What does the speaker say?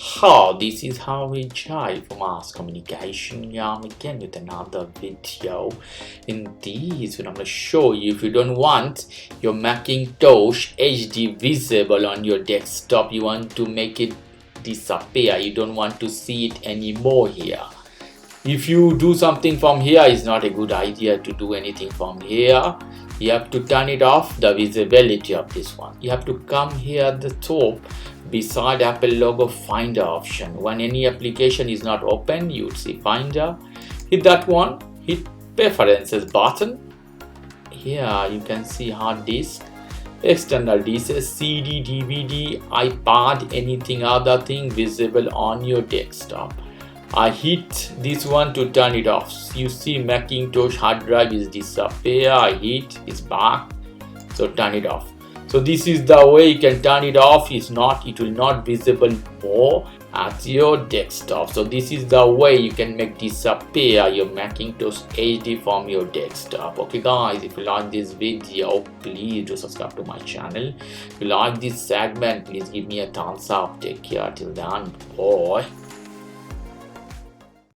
This is how we jive for mass communication. I'm again with another video. In this one, I'm going to show you if you don't want your Macintosh HD visible on your desktop, you want to make it disappear, you don't want to see it anymore here. If you do something from here, it's not a good idea to do anything from here. You have to turn it off, the visibility of this one. You have to come here at the top beside Apple logo Finder option. When any application is not open, you would see Finder. Hit that one, hit Preferences button. Here you can see hard disk, external disks, CD, DVD, iPad, anything other thing visible on your desktop. I hit this one to turn it off. You see Macintosh hard drive is disappear. I hit, it's back. So turn it off. So this is the way you can turn it off. It will not visible more at your desktop. So this is the way you can make disappear your Macintosh HD from your desktop. Okay guys, if you like this video, please do subscribe to my channel. If you like this segment, please give me a thumbs up. Take care till then. Bye.